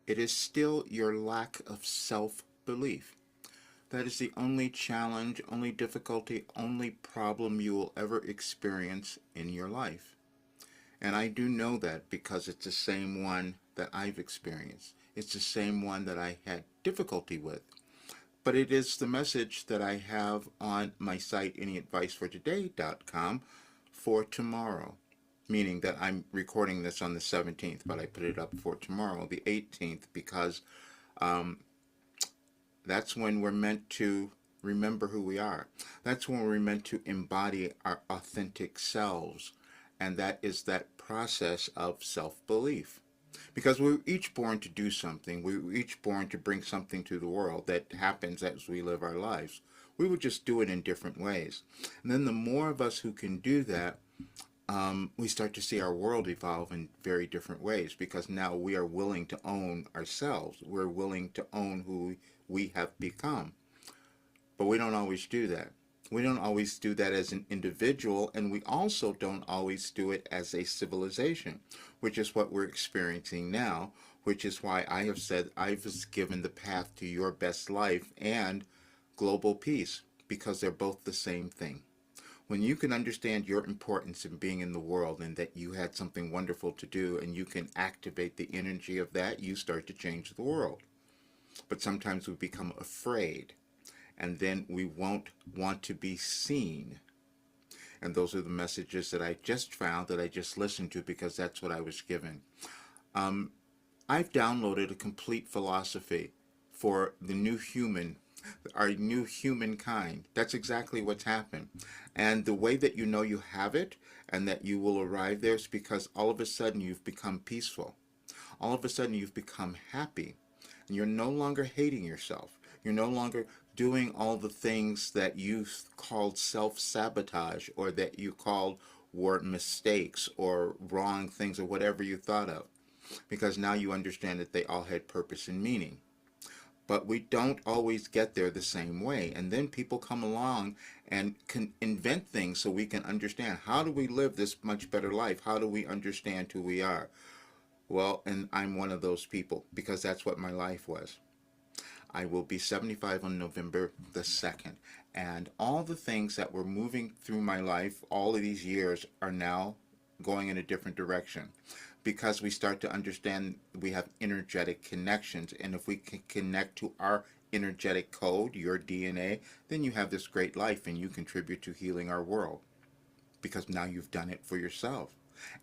it is still your lack of self-belief. That is the only challenge, only difficulty, only problem you will ever experience in your life. And I do know that because it's the same one that I've experienced. It's the same one that I had difficulty with. But it is the message that I have on my site, anyadvicefortoday.com, for tomorrow. Meaning that I'm recording this on the 17th, but I put it up for tomorrow, the 18th, because um, that's when we're meant to remember who we are. That's when we're meant to embody our authentic selves. And that is that process of self-belief. Because we're each born to do something. We're each born to bring something to the world that happens as we live our lives. We would just do it in different ways. And then the more of us who can do that, we start to see our world evolve in very different ways because now we are willing to own ourselves. We're willing to own who we have become. But we don't always do that. We don't always do that as an individual, and we also don't always do it as a civilization, which is what we're experiencing now, which is why I have said I was given the path to your best life and global peace, because they're both the same thing. When you can understand your importance in being in the world and that you had something wonderful to do and you can activate the energy of that, you start to change the world. But sometimes we become afraid and then we won't want to be seen. And those are the messages that I just found, that I just listened to because that's what I was given. Um, I've downloaded a complete philosophy for the new human, our new humankind. That's exactly what's happened. And the way that you know you have it and that you will arrive there is because all of a sudden you've become peaceful. All of a sudden you've become happy. And you're no longer hating yourself. You're no longer doing all the things that you called self-sabotage or that you called were mistakes or wrong things or whatever you thought of. Because now you understand that they all had purpose and meaning. But we don't always get there the same way. And then people come along and can invent things so we can understand, how do we live this much better life? How do we understand who we are? Well, and I'm one of those people because that's what my life was. I will be 75 on November the 2nd. And all the things that were moving through my life all of these years are now going in a different direction because we start to understand we have energetic connections. And if we can connect to our energetic code, your DNA, then you have this great life and you contribute to healing our world because now you've done it for yourself.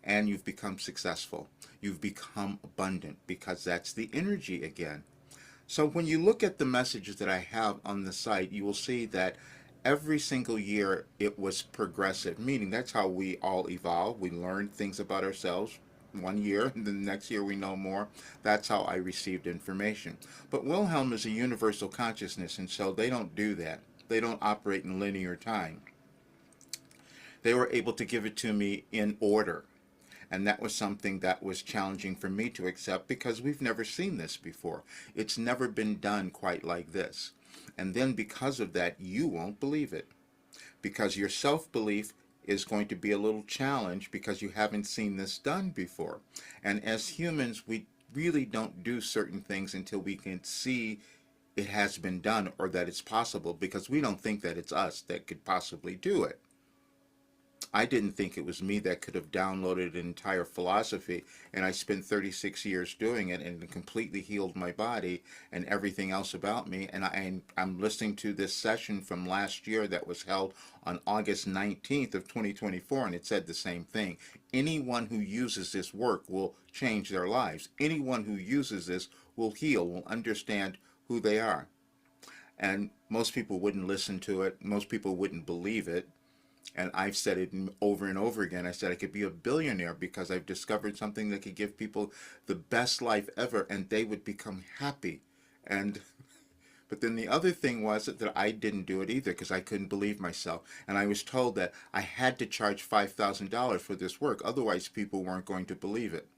And you've become successful. You've become abundant because that's the energy again. So when you look at the messages that I have on the site, you will see that every single year it was progressive, meaning that's how we all evolve. We learn things about ourselves one year, and then the next year we know more. That's how I received information. But Wilhelm is a universal consciousness, and so they don't do that. They don't operate in linear time. They were able to give it to me in order. And that was something that was challenging for me to accept because we've never seen this before. It's never been done quite like this. And then because of that, you won't believe it. Because your self-belief is going to be a little challenged because you haven't seen this done before. And as humans, we really don't do certain things until we can see it has been done or that it's possible because we don't think that it's us that could possibly do it. I didn't think it was me that could have downloaded an entire philosophy, and I spent 36 years doing it, and it completely healed my body and everything else about me. And I'm listening to this session from last year that was held on August 19th of 2024, and it said the same thing. Anyone who uses this work will change their lives. Anyone who uses this will heal, will understand who they are. And most people wouldn't listen to it. Most people wouldn't believe it. And I've said it over and over again. I said I could be a billionaire because I've discovered something that could give people the best life ever and they would become happy. And but then the other thing was that I didn't do it either because I couldn't believe myself. And I was told that I had to charge $5,000 for this work. Otherwise, people weren't going to believe it.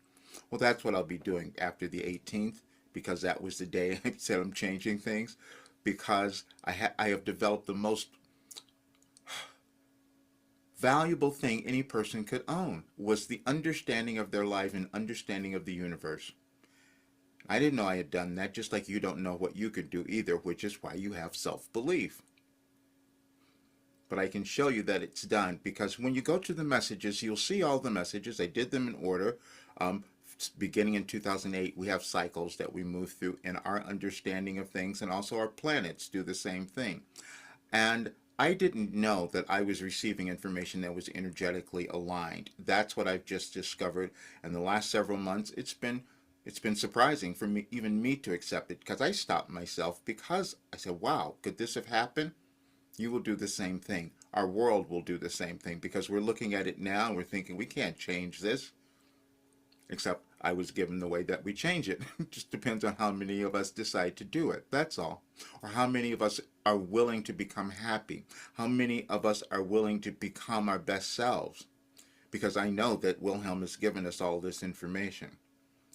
Well, that's what I'll be doing after the 18th because that was the day I said I'm changing things because I have developed the most valuable thing any person could own was the understanding of their life and understanding of the universe. I didn't know I had done that, just like you don't know what you could do either, which is why you have self-belief. But I can show you that it's done, because when you go to the messages, you'll see all the messages. I did them in order. Um, Beginning in 2008, we have cycles that we move through in our understanding of things, and also our planets do the same thing. And I didn't know that I was receiving information that was energetically aligned. That's what I've just discovered. In the last several months, it's been surprising for me, even me, to accept it, because I stopped myself, because I said, wow, could this have happened? You will do the same thing. Our world will do the same thing, because we're looking at it now and we're thinking we can't change this. Except I was given the way that we change it. It just depends on how many of us decide to do it. That's all. Or how many of us are willing to become happy. How many of us are willing to become our best selves. Because I know that Wilhelm has given us all this information.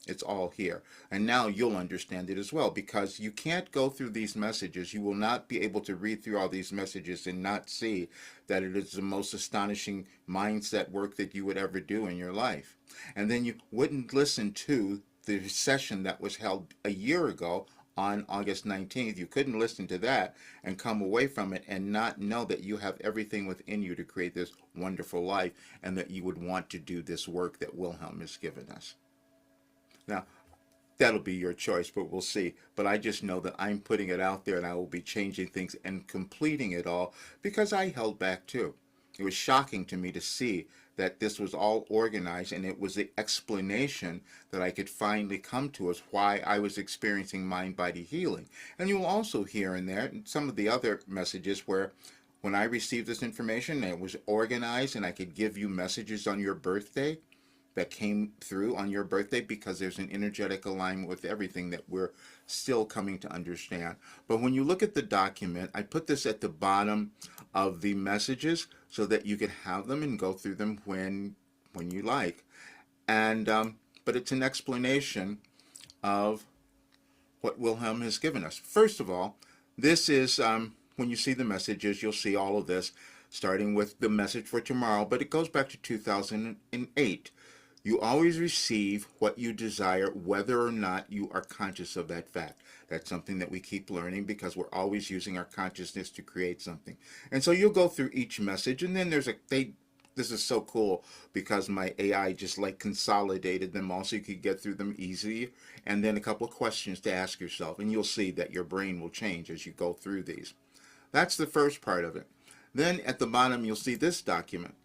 It's all here. And now you'll understand it as well, because you can't go through these messages. You will not be able to read through all these messages and not see that it is the most astonishing mindset work that you would ever do in your life. And then you wouldn't listen to the session that was held a year ago on August 19th. You couldn't listen to that and come away from it and not know that you have everything within you to create this wonderful life, and that you would want to do this work that Wilhelm has given us. Now, that'll be your choice, but we'll see. But I just know that I'm putting it out there, and I will be changing things and completing it all, because I held back too. It was shocking to me to see that this was all organized, and it was the explanation that I could finally come to as why I was experiencing mind-body healing. And you will also hear in there some of the other messages where when I received this information, it was organized, and I could give you messages on your birthday that came through on your birthday, because there's an energetic alignment with everything that we're still coming to understand. But when you look at the document, I put this at the bottom of the messages so that you could have them and go through them when you like. And but it's an explanation of what Wilhelm has given us. First of all, this is when you see the messages, you'll see all of this, starting with the message for tomorrow, but it goes back to 2008. You always receive what you desire, whether or not you are conscious of that fact. That's something that we keep learning, because we're always using our consciousness to create something. And so you'll go through each message, and then this is so cool, because my AI just like consolidated them all so you could get through them easy. And then a couple of questions to ask yourself, and you'll see that your brain will change as you go through these. That's the first part of it. Then at the bottom, you'll see this document.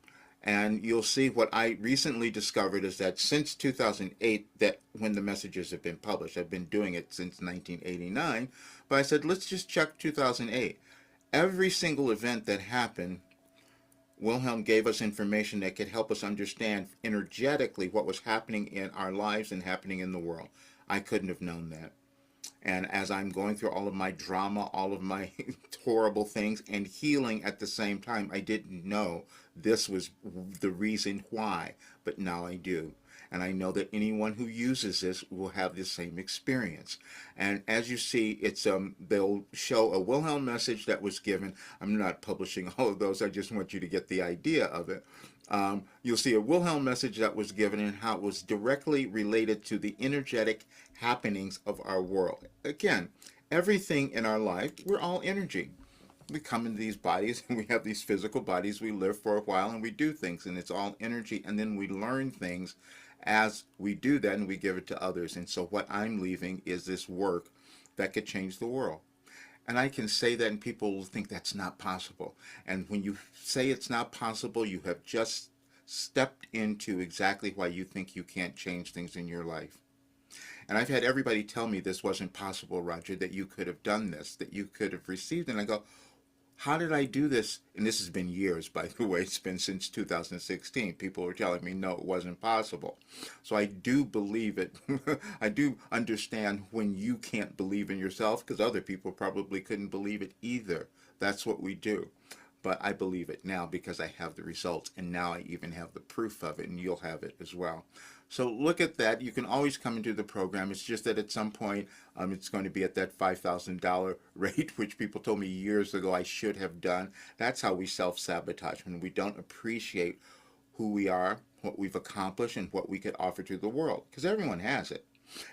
And you'll see what I recently discovered is that since 2008, that when the messages have been published, I've been doing it since 1989, but I said, let's just check 2008. Every single event that happened, Wilhelm gave us information that could help us understand energetically what was happening in our lives and happening in the world. I couldn't have known that. And as I'm going through all of my drama, all of my horrible things, and healing at the same time, I didn't know this was the reason why, but now I do. And I know that anyone who uses this will have the same experience. And as you see, it's they'll show a Wilhelm message that was given. I'm not publishing all of those. I just want you to get the idea of it. You'll see a Wilhelm message that was given and how it was directly related to the energetic happenings of our world. Again, everything in our life, we're all energy. We come into these bodies and we have these physical bodies. We live for a while and we do things, and it's all energy. And then we learn things as we do that, and we give it to others. And so what I'm leaving is this work that could change the world. And I can say that, and people will think that's not possible. And when you say it's not possible, you have just stepped into exactly why you think you can't change things in your life. And I've had everybody tell me this wasn't possible, Roger, that you could have done this, that you could have received. And I go, how did I do this? And this has been years, by the way. It's been since 2016. People are telling me, no, it wasn't possible. So I do believe it. I do understand when you can't believe in yourself, because other people probably couldn't believe it either. That's what we do. But I believe it now because I have the results, and now I even have the proof of it, and you'll have it as well. So look at that. You can always come into the program. It's just that at some point it's going to be at that $5,000 rate, which people told me years ago I should have done. That's how we self-sabotage, when we don't appreciate who we are, what we've accomplished, and what we could offer to the world, because everyone has it.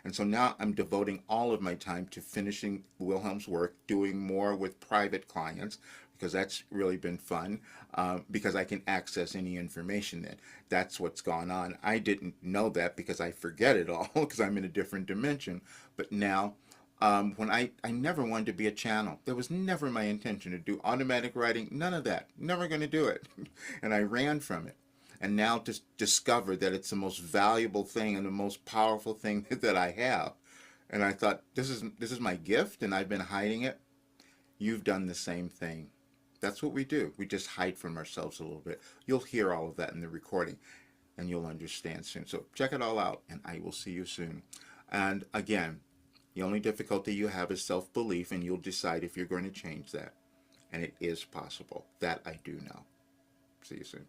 And so now I'm devoting all of my time to finishing Wilhelm's work, doing more with private clients, because that's really been fun, because I can access any information then. That's what's gone on. I didn't know that because I forget it all because I'm in a different dimension. But now, when I never wanted to be a channel. There was never my intention to do automatic writing, none of that. Never going to do it. And I ran from it. And now to discover that it's the most valuable thing and the most powerful thing that I have. And I thought, this is my gift and I've been hiding it. You've done the same thing. That's what we do. We just hide from ourselves a little bit. You'll hear all of that in the recording and you'll understand soon. So check it all out and I will see you soon. And again, the only difficulty you have is self-belief, and you'll decide if you're going to change that. And it is possible. That I do know. See you soon.